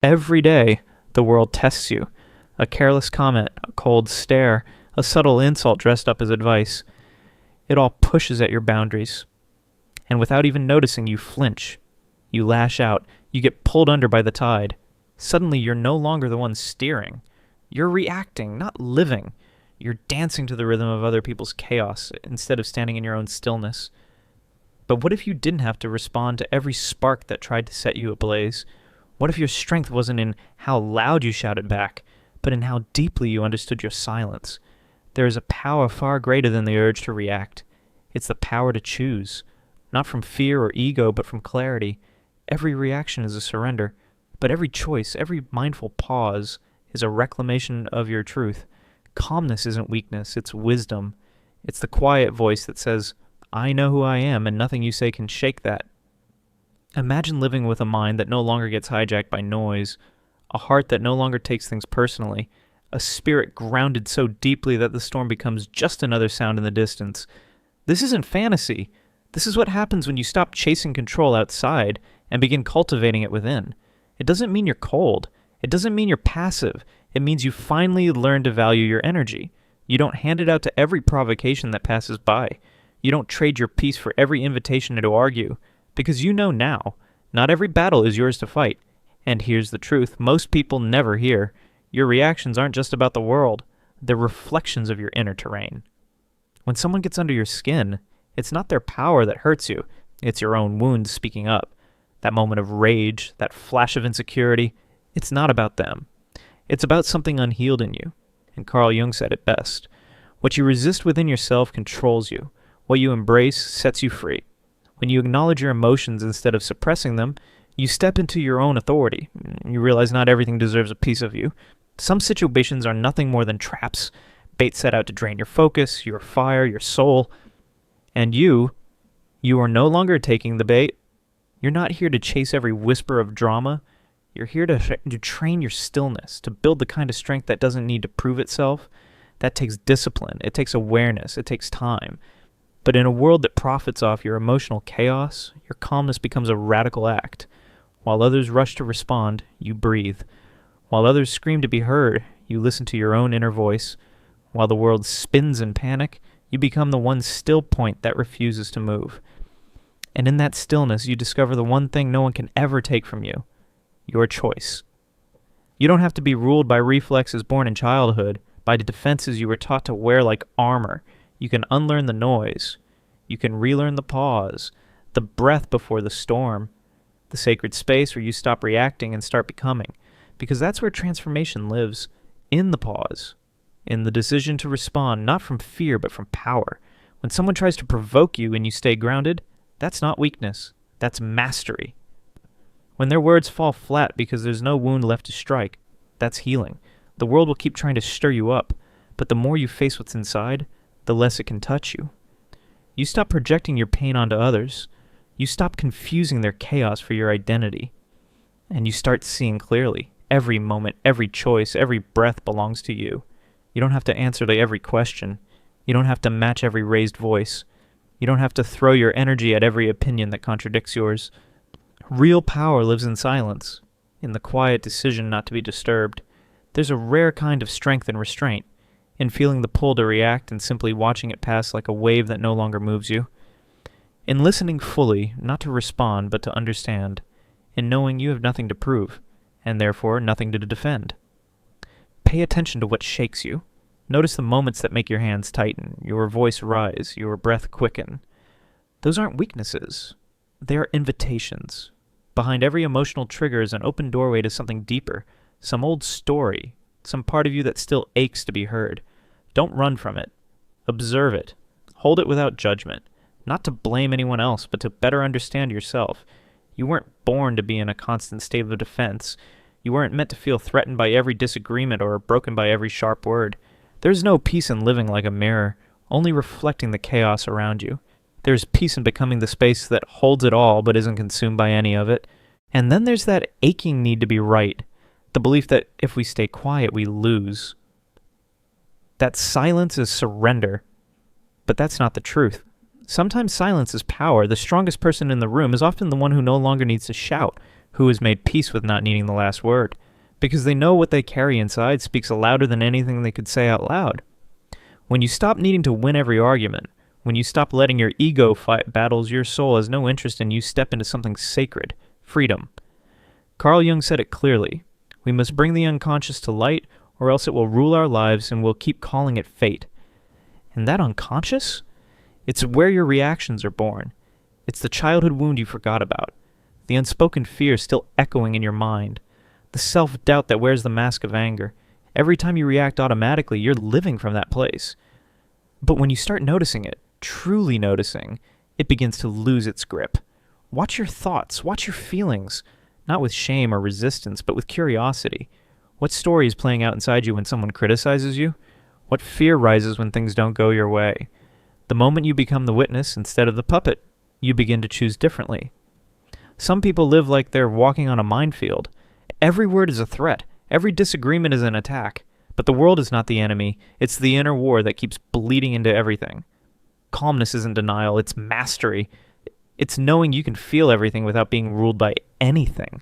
Every day, the world tests you. A careless comment, a cold stare, a subtle insult dressed up as advice. It all pushes at your boundaries. And without even noticing, you flinch. You lash out. You get pulled under by the tide. Suddenly, you're no longer the one steering. You're reacting, not living. You're dancing to the rhythm of other people's chaos instead of standing in your own stillness. But what if you didn't have to respond to every spark that tried to set you ablaze? What if your strength wasn't in how loud you shouted back, but in how deeply you understood your silence? There is a power far greater than the urge to react. It's the power to choose, not from fear or ego, but from clarity. Every reaction is a surrender, but every choice, every mindful pause is a reclamation of your truth. Calmness isn't weakness, it's wisdom. It's the quiet voice that says, I know who I am, and nothing you say can shake that. Imagine living with a mind that no longer gets hijacked by noise, a heart that no longer takes things personally, a spirit grounded so deeply that the storm becomes just another sound in the distance. This isn't fantasy. This is what happens when you stop chasing control outside and begin cultivating it within. It doesn't mean you're cold. It doesn't mean you're passive. It means you finally learn to value your energy. You don't hand it out to every provocation that passes by. You don't trade your peace for every invitation to argue, because you know now, not every battle is yours to fight. And here's the truth, most people never hear. Your reactions aren't just about the world, they're reflections of your inner terrain. When someone gets under your skin, it's not their power that hurts you, it's your own wounds speaking up. That moment of rage, that flash of insecurity, it's not about them. It's about something unhealed in you. And Carl Jung said it best. What you resist within yourself controls you. What you embrace sets you free. When you acknowledge your emotions instead of suppressing them, you step into your own authority. You realize not everything deserves a piece of you. Some situations are nothing more than traps, bait set out to drain your focus, your fire, your soul. And you are no longer taking the bait. You're not here to chase every whisper of drama. You're here to train your stillness, to build the kind of strength that doesn't need to prove itself. That takes discipline. It takes awareness. It takes time. But in a world that profits off your emotional chaos, your calmness becomes a radical act. While others rush to respond, you breathe. While others scream to be heard, you listen to your own inner voice. While the world spins in panic, you become the one still point that refuses to move. And in that stillness, you discover the one thing no one can ever take from you, your choice. You don't have to be ruled by reflexes born in childhood, by the defenses you were taught to wear like armor. You can unlearn the noise. You can relearn the pause, the breath before the storm, the sacred space where you stop reacting and start becoming. Because that's where transformation lives, in the pause, in the decision to respond not from fear but from power. When someone tries to provoke you and you stay grounded, that's not weakness, that's mastery. When their words fall flat because there's no wound left to strike, that's healing. The world will keep trying to stir you up, but the more you face what's inside, the less it can touch you. You stop projecting your pain onto others. You stop confusing their chaos for your identity. And you start seeing clearly. Every moment, every choice, every breath belongs to you. You don't have to answer to every question. You don't have to match every raised voice. You don't have to throw your energy at every opinion that contradicts yours. Real power lives in silence, in the quiet decision not to be disturbed. There's a rare kind of strength and restraint, in feeling the pull to react and simply watching it pass like a wave that no longer moves you. In listening fully, not to respond, but to understand. In knowing you have nothing to prove, and therefore nothing to defend. Pay attention to what shakes you. Notice the moments that make your hands tighten, your voice rise, your breath quicken. Those aren't weaknesses. They are invitations. Behind every emotional trigger is an open doorway to something deeper, some old story, some part of you that still aches to be heard. Don't run from it. Observe it. Hold it without judgment. Not to blame anyone else, but to better understand yourself. You weren't born to be in a constant state of defense. You weren't meant to feel threatened by every disagreement or broken by every sharp word. There's no peace in living like a mirror, only reflecting the chaos around you. There's peace in becoming the space that holds it all but isn't consumed by any of it. And then there's that aching need to be right, the belief that if we stay quiet, we lose. That silence is surrender, but that's not the truth. Sometimes silence is power. The strongest person in the room is often the one who no longer needs to shout, who has made peace with not needing the last word, because they know what they carry inside speaks louder than anything they could say out loud. When you stop needing to win every argument, when you stop letting your ego fight battles your soul has no interest in, you step into something sacred, freedom. Carl Jung said it clearly. We must bring the unconscious to light, or else it will rule our lives and we'll keep calling it fate. And that unconscious? It's where your reactions are born. It's the childhood wound you forgot about, the unspoken fear still echoing in your mind, the self-doubt that wears the mask of anger. Every time you react automatically, you're living from that place. But when you start noticing it, truly noticing, it begins to lose its grip. Watch your thoughts, watch your feelings, not with shame or resistance, but with curiosity. What story is playing out inside you when someone criticizes you? What fear rises when things don't go your way? The moment you become the witness instead of the puppet, you begin to choose differently. Some people live like they're walking on a minefield. Every word is a threat. Every disagreement is an attack. But the world is not the enemy. It's the inner war that keeps bleeding into everything. Calmness isn't denial. It's mastery. It's knowing you can feel everything without being ruled by anything.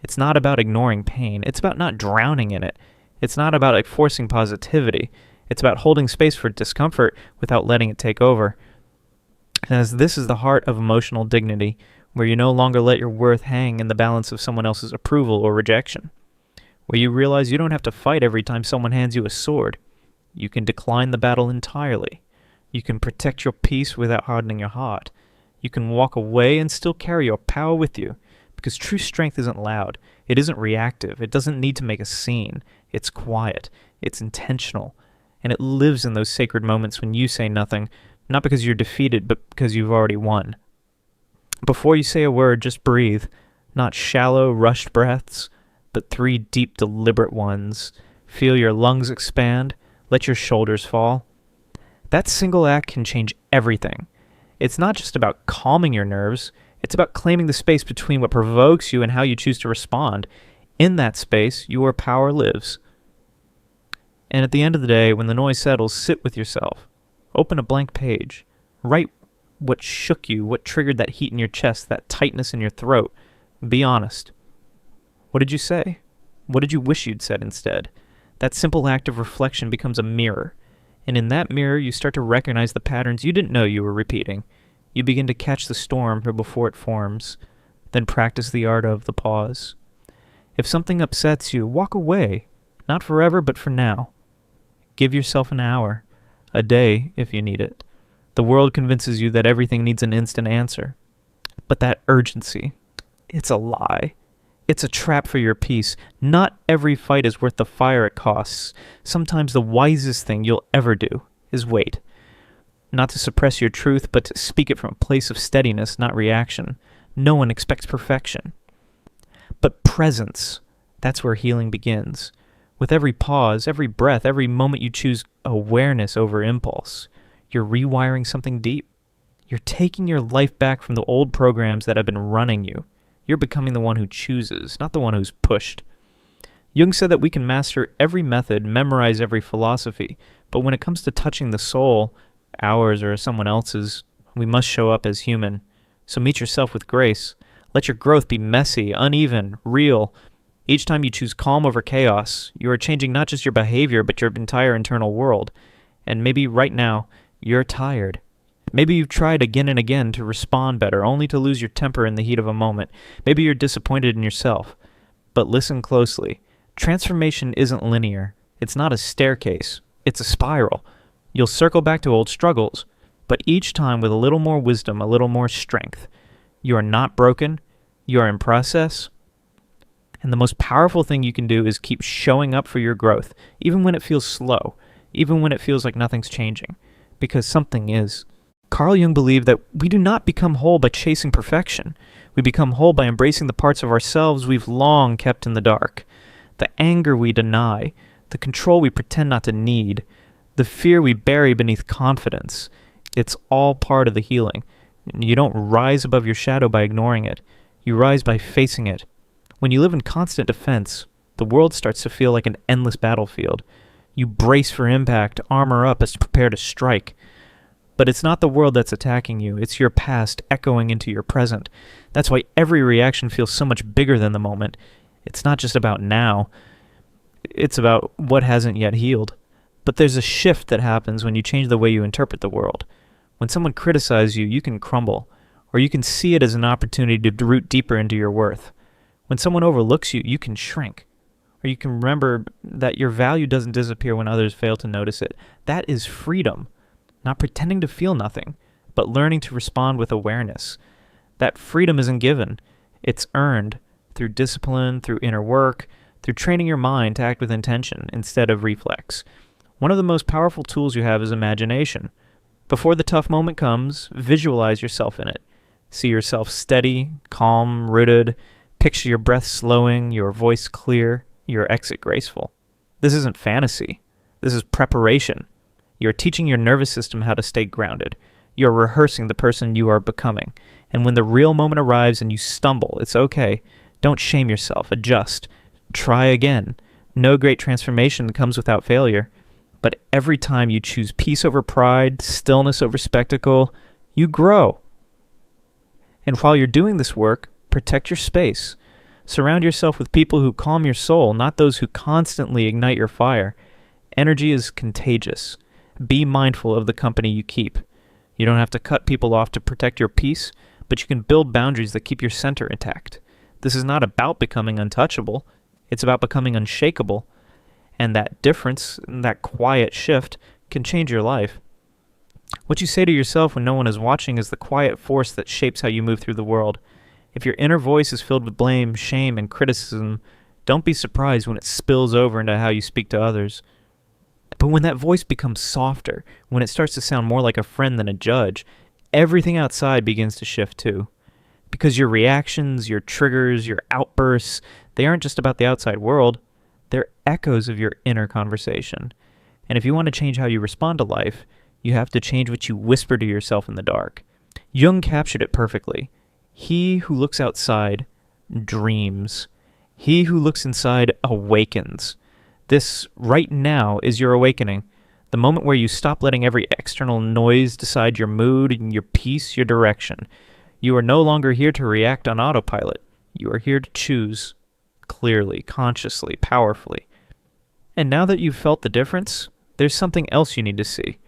It's not about ignoring pain. It's about not drowning in it. It's not about forcing positivity. It's about holding space for discomfort without letting it take over. As this is the heart of emotional dignity, where you no longer let your worth hang in the balance of someone else's approval or rejection. Where you realize you don't have to fight every time someone hands you a sword. You can decline the battle entirely. You can protect your peace without hardening your heart. You can walk away and still carry your power with you, because true strength isn't loud. It isn't reactive. It doesn't need to make a scene. It's quiet. It's intentional. And it lives in those sacred moments when you say nothing, not because you're defeated, but because you've already won. Before you say a word, just breathe. Not shallow, rushed breaths, but 3 deep, deliberate ones. Feel your lungs expand. Let your shoulders fall. That single act can change everything. It's not just about calming your nerves. It's about claiming the space between what provokes you and how you choose to respond. In that space, your power lives. And at the end of the day, when the noise settles, sit with yourself. Open a blank page. Write what shook you, what triggered that heat in your chest, that tightness in your throat. Be honest. What did you say? What did you wish you'd said instead? That simple act of reflection becomes a mirror. And in that mirror, you start to recognize the patterns you didn't know you were repeating. You begin to catch the storm before it forms. Then practice the art of the pause. If something upsets you, walk away. Not forever, but for now. Give yourself an hour, a day if you need it. The world convinces you that everything needs an instant answer. But that urgency, it's a lie. It's a trap for your peace. Not every fight is worth the fire it costs. Sometimes the wisest thing you'll ever do is wait. Not to suppress your truth, but to speak it from a place of steadiness, not reaction. No one expects perfection. But presence, that's where healing begins. With every pause, every breath, every moment you choose awareness over impulse, you're rewiring something deep. You're taking your life back from the old programs that have been running you. You're becoming the one who chooses, not the one who's pushed. Jung said that we can master every method, memorize every philosophy, but when it comes to touching the soul, ours or someone else's, we must show up as human. So meet yourself with grace. Let your growth be messy, uneven, real. Each time you choose calm over chaos, you are changing not just your behavior, but your entire internal world. And maybe right now, you're tired. Maybe you've tried again and again to respond better, only to lose your temper in the heat of a moment. Maybe you're disappointed in yourself. But listen closely. Transformation isn't linear. It's not a staircase. It's a spiral. You'll circle back to old struggles, but each time with a little more wisdom, a little more strength. You are not broken. You are in process. And the most powerful thing you can do is keep showing up for your growth, even when it feels slow, even when it feels like nothing's changing, because something is. Carl Jung believed that we do not become whole by chasing perfection. We become whole by embracing the parts of ourselves we've long kept in the dark. The anger we deny, the control we pretend not to need, the fear we bury beneath confidence. It's all part of the healing. You don't rise above your shadow by ignoring it. You rise by facing it. When you live in constant defense, the world starts to feel like an endless battlefield. You brace for impact, armor up as to prepare to strike. But it's not the world that's attacking you. It's your past echoing into your present. That's why every reaction feels so much bigger than the moment. It's not just about now. It's about what hasn't yet healed. But there's a shift that happens when you change the way you interpret the world. When someone criticizes you, you can crumble, or you can see it as an opportunity to root deeper into your worth. When someone overlooks you, you can shrink, or you can remember that your value doesn't disappear when others fail to notice it. That is freedom, not pretending to feel nothing, but learning to respond with awareness. That freedom isn't given. It's earned through discipline, through inner work, through training your mind to act with intention instead of reflex. One of the most powerful tools you have is imagination. Before the tough moment comes, visualize yourself in it. See yourself steady, calm, rooted. Picture your breath slowing, your voice clear, your exit graceful. This isn't fantasy. This is preparation. You're teaching your nervous system how to stay grounded. You're rehearsing the person you are becoming. And when the real moment arrives and you stumble, it's okay. Don't shame yourself. Adjust. Try again. No great transformation comes without failure. But every time you choose peace over pride, stillness over spectacle, you grow. And while you're doing this work, protect your space. Surround yourself with people who calm your soul, not those who constantly ignite your fire. Energy is contagious. Be mindful of the company you keep. You don't have to cut people off to protect your peace, but you can build boundaries that keep your center intact. This is not about becoming untouchable. It's about becoming unshakable. And that difference, that quiet shift, can change your life. What you say to yourself when no one is watching is the quiet force that shapes how you move through the world. If your inner voice is filled with blame, shame, and criticism, don't be surprised when it spills over into how you speak to others. But when that voice becomes softer, when it starts to sound more like a friend than a judge, everything outside begins to shift too. Because your reactions, your triggers, your outbursts, they aren't just about the outside world. They're echoes of your inner conversation. And if you want to change how you respond to life, you have to change what you whisper to yourself in the dark. Jung captured it perfectly. He who looks outside dreams. He who looks inside awakens. This right now is your awakening. The moment where you stop letting every external noise decide your mood and your peace, your direction. You are no longer here to react on autopilot. You are here to choose clearly, consciously, powerfully. And now that you've felt the difference, there's something else you need to see.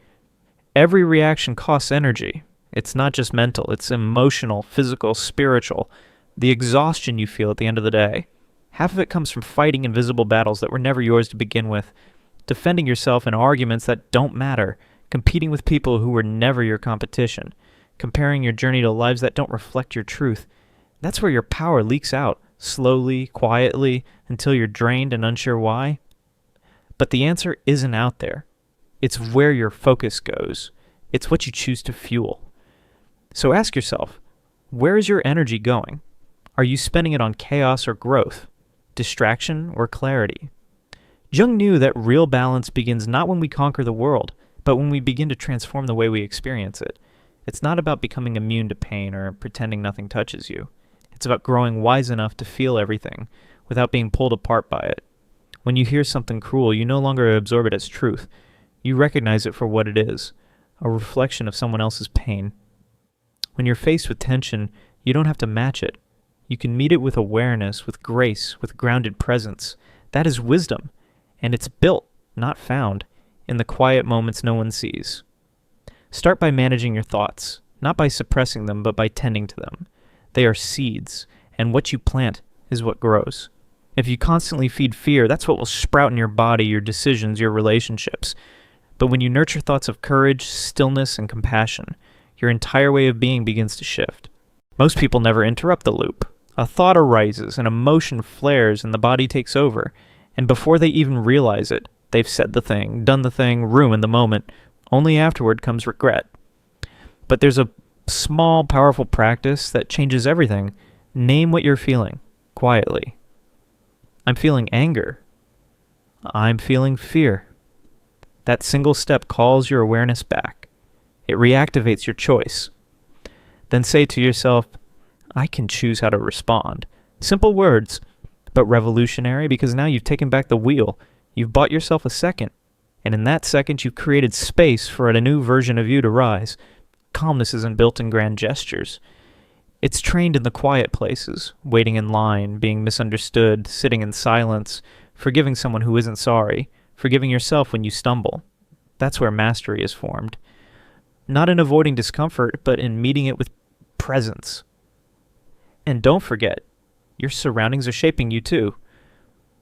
Every reaction costs energy. It's not just mental, it's emotional, physical, spiritual. The exhaustion you feel at the end of the day. Half of it comes from fighting invisible battles that were never yours to begin with, defending yourself in arguments that don't matter, competing with people who were never your competition, comparing your journey to lives that don't reflect your truth. That's where your power leaks out, slowly, quietly, until you're drained and unsure why. But the answer isn't out there. It's where your focus goes. It's what you choose to fuel. So ask yourself, where is your energy going? Are you spending it on chaos or growth, distraction or clarity? Jung knew that real balance begins not when we conquer the world, but when we begin to transform the way we experience it. It's not about becoming immune to pain or pretending nothing touches you. It's about growing wise enough to feel everything without being pulled apart by it. When you hear something cruel, you no longer absorb it as truth. You recognize it for what it is, a reflection of someone else's pain. When you're faced with tension, you don't have to match it. You can meet it with awareness, with grace, with grounded presence. That is wisdom, and it's built, not found, in the quiet moments no one sees. Start by managing your thoughts, not by suppressing them, but by tending to them. They are seeds, and what you plant is what grows. If you constantly feed fear, that's what will sprout in your body, your decisions, your relationships. But when you nurture thoughts of courage, stillness, and compassion, your entire way of being begins to shift. Most people never interrupt the loop. A thought arises, an emotion flares, and the body takes over. And before they even realize it, they've said the thing, done the thing, ruined the moment. Only afterward comes regret. But there's a small, powerful practice that changes everything. Name what you're feeling, quietly. I'm feeling anger. I'm feeling fear. That single step calls your awareness back. It reactivates your choice. Then say to yourself, I can choose how to respond. Simple words, but revolutionary because now you've taken back the wheel. You've bought yourself a second. And in that second, you've created space for a new version of you to rise. Calmness isn't built in grand gestures. It's trained in the quiet places, waiting in line, being misunderstood, sitting in silence, forgiving someone who isn't sorry, forgiving yourself when you stumble. That's where mastery is formed. Not in avoiding discomfort, but in meeting it with presence. And don't forget, your surroundings are shaping you too.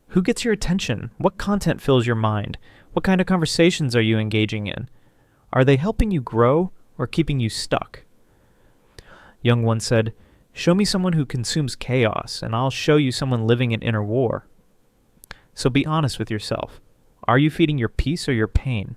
Who gets your attention? What content fills your mind? What kind of conversations are you engaging in? Are they helping you grow or keeping you stuck? Jung once said, "Show me someone who consumes chaos, and I'll show you someone living in inner war." So be honest with yourself. Are you feeding your peace or your pain?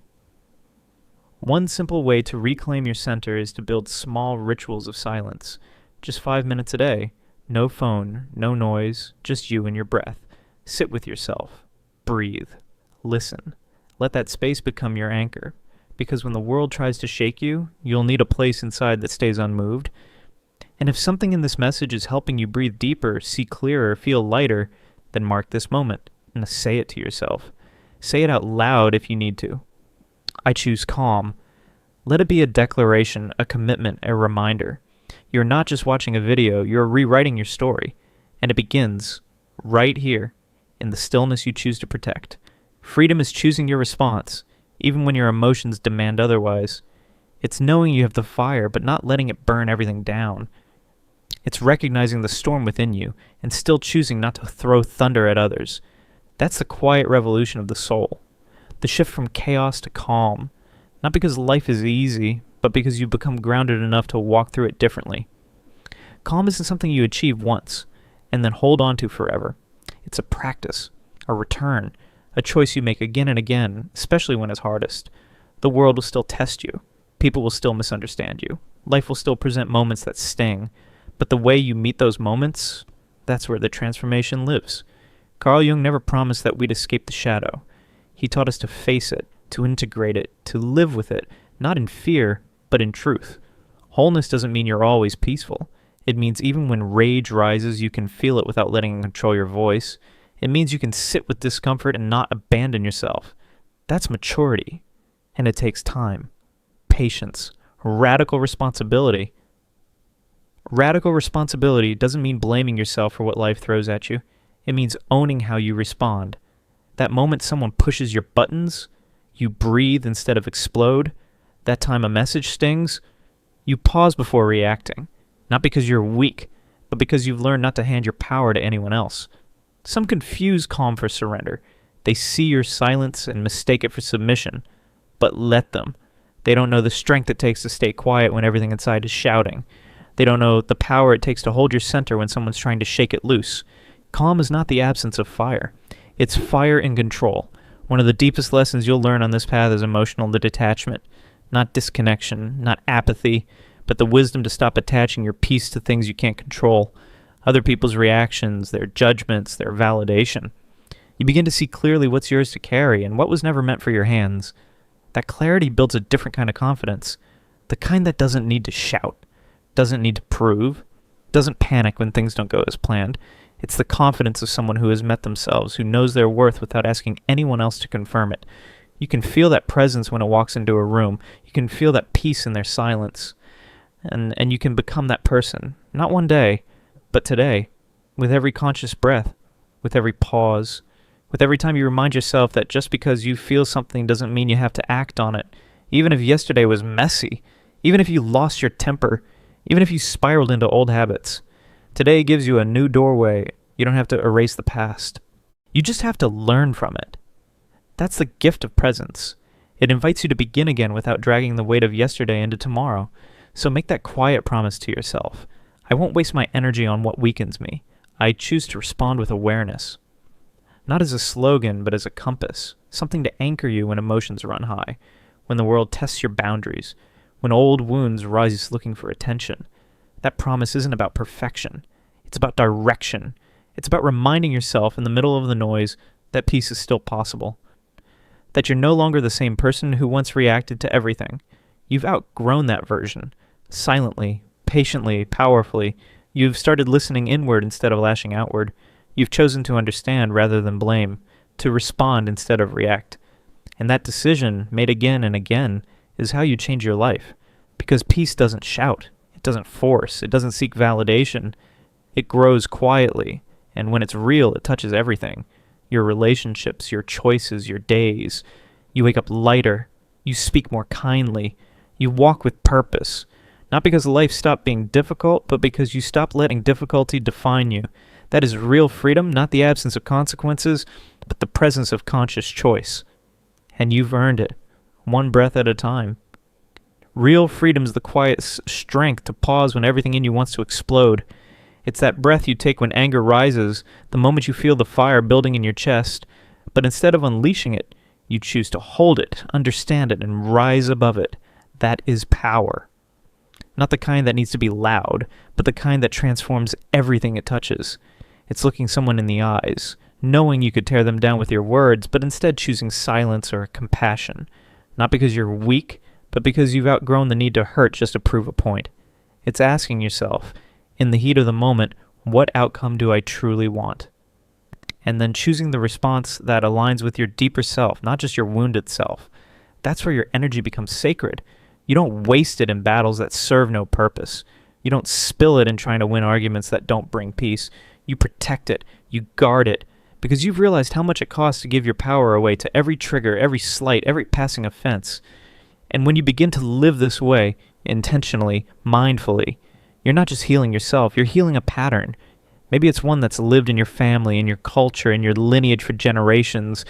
One simple way to reclaim your center is to build small rituals of silence. Just 5 minutes a day. No phone, no noise, just you and your breath. Sit with yourself. Breathe. Listen. Let that space become your anchor. Because when the world tries to shake you, you'll need a place inside that stays unmoved. And if something in this message is helping you breathe deeper, see clearer, feel lighter, then mark this moment and say it to yourself. Say it out loud if you need to. I choose calm. Let it be a declaration, a commitment, a reminder. You're not just watching a video, you're rewriting your story. And it begins right here, in the stillness you choose to protect. Freedom is choosing your response, even when your emotions demand otherwise. It's knowing you have the fire, but not letting it burn everything down. It's recognizing the storm within you, and still choosing not to throw thunder at others. That's the quiet revolution of the soul. The shift from chaos to calm. Not because life is easy, but because you become grounded enough to walk through it differently. Calm isn't something you achieve once, and then hold on to forever. It's a practice, a return, a choice you make again and again, especially when it's hardest. The world will still test you. People will still misunderstand you. Life will still present moments that sting. But the way you meet those moments, that's where the transformation lives. Carl Jung never promised that we'd escape the shadow. He taught us to face it, to integrate it, to live with it, not in fear, but in truth. Wholeness doesn't mean you're always peaceful. It means even when rage rises, you can feel it without letting it control your voice. It means you can sit with discomfort and not abandon yourself. That's maturity. And it takes time, patience, radical responsibility. Radical responsibility doesn't mean blaming yourself for what life throws at you. It means owning how you respond. That moment someone pushes your buttons, you breathe instead of explode. That time a message stings, you pause before reacting. Not because you're weak, but because you've learned not to hand your power to anyone else. Some confuse calm for surrender. They see your silence and mistake it for submission. But let them. They don't know the strength it takes to stay quiet when everything inside is shouting. They don't know the power it takes to hold your center when someone's trying to shake it loose. Calm is not the absence of fire. It's fire in control. One of the deepest lessons you'll learn on this path is emotional detachment. Not disconnection, not apathy, but the wisdom to stop attaching your peace to things you can't control. Other people's reactions, their judgments, their validation. You begin to see clearly what's yours to carry and what was never meant for your hands. That clarity builds a different kind of confidence. The kind that doesn't need to shout, doesn't need to prove, doesn't panic when things don't go as planned. It's the confidence of someone who has met themselves, who knows their worth without asking anyone else to confirm it. You can feel that presence when it walks into a room. You can feel that peace in their silence. And you can become that person, not one day, but today, with every conscious breath, with every pause, with every time you remind yourself that just because you feel something doesn't mean you have to act on it. Even if yesterday was messy, even if you lost your temper, even if you spiraled into old habits, today gives you a new doorway. You don't have to erase the past. You just have to learn from it. That's the gift of presence. It invites you to begin again without dragging the weight of yesterday into tomorrow. So make that quiet promise to yourself. I won't waste my energy on what weakens me. I choose to respond with awareness. Not as a slogan, but as a compass. Something to anchor you when emotions run high. When the world tests your boundaries. When old wounds rise looking for attention. That promise isn't about perfection. It's about direction. It's about reminding yourself in the middle of the noise that peace is still possible. That you're no longer the same person who once reacted to everything. You've outgrown that version. Silently, patiently, powerfully, you've started listening inward instead of lashing outward. You've chosen to understand rather than blame, to respond instead of react. And that decision, made again and again, is how you change your life. Because peace doesn't shout, it doesn't force, it doesn't seek validation. It grows quietly, and when it's real, it touches everything. Your relationships, your choices, your days. You wake up lighter, you speak more kindly, you walk with purpose. Not because life stopped being difficult, but because you stopped letting difficulty define you. That is real freedom, not the absence of consequences, but the presence of conscious choice. And you've earned it, one breath at a time. Real freedom is the quiet strength to pause when everything in you wants to explode. It's that breath you take when anger rises, the moment you feel the fire building in your chest. But instead of unleashing it, you choose to hold it, understand it, and rise above it. That is power. Not the kind that needs to be loud, but the kind that transforms everything it touches. It's looking someone in the eyes, knowing you could tear them down with your words, but instead choosing silence or compassion. Not because you're weak, but because you've outgrown the need to hurt just to prove a point. It's asking yourself, in the heat of the moment, what outcome do I truly want? And then choosing the response that aligns with your deeper self, not just your wounded self. That's where your energy becomes sacred. You don't waste it in battles that serve no purpose. You don't spill it in trying to win arguments that don't bring peace. You protect it. You guard it. Because you've realized how much it costs to give your power away to every trigger, every slight, every passing offense. And when you begin to live this way, intentionally, mindfully, you're not just healing yourself, you're healing a pattern. Maybe it's one that's lived in your family, in your culture, in your lineage for generations.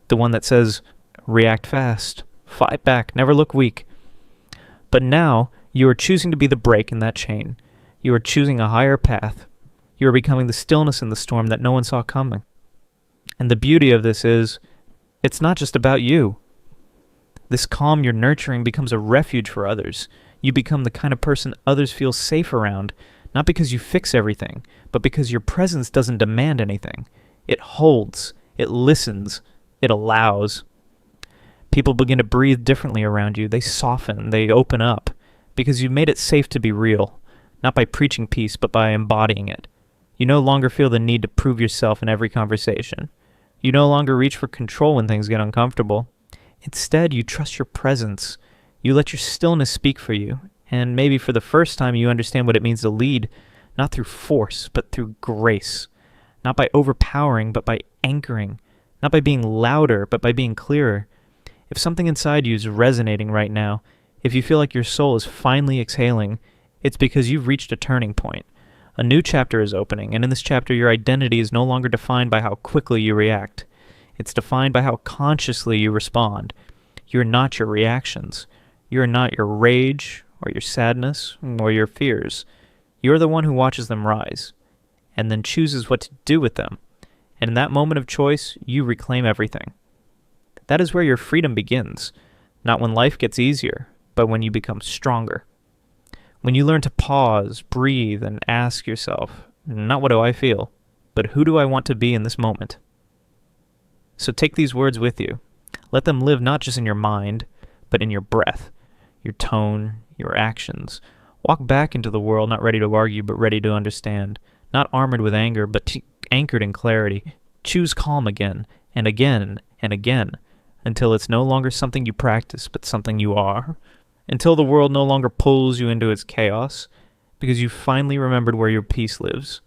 The one that says, react fast, fight back, never look weak. But now, you are choosing to be the break in that chain. You are choosing a higher path. You are becoming the stillness in the storm that no one saw coming. And the beauty of this is, it's not just about you. This calm you're nurturing becomes a refuge for others. You become the kind of person others feel safe around, not because you fix everything, but because your presence doesn't demand anything. It holds, it listens, it allows. People begin to breathe differently around you. They soften, they open up, because you've made it safe to be real, not by preaching peace, but by embodying it. You no longer feel the need to prove yourself in every conversation. You no longer reach for control when things get uncomfortable. Instead, you trust your presence. You let your stillness speak for you, and maybe for the first time you understand what it means to lead, not through force, but through grace. Not by overpowering, but by anchoring. Not by being louder, but by being clearer. If something inside you is resonating right now, if you feel like your soul is finally exhaling, it's because you've reached a turning point. A new chapter is opening, and in this chapter your identity is no longer defined by how quickly you react. It's defined by how consciously you respond. You're not your reactions. You're not your rage, or your sadness, or your fears. You're the one who watches them rise, and then chooses what to do with them. And in that moment of choice, you reclaim everything. That is where your freedom begins, not when life gets easier, but when you become stronger. When you learn to pause, breathe, and ask yourself, not what do I feel, but who do I want to be in this moment? So take these words with you. Let them live not just in your mind, but in your breath, your tone, your actions. Walk back into the world not ready to argue, but ready to understand. Not armored with anger, but anchored in clarity. Choose calm again, and again, and again, until it's no longer something you practice, but something you are. Until the world no longer pulls you into its chaos, because you've finally remembered where your peace lives.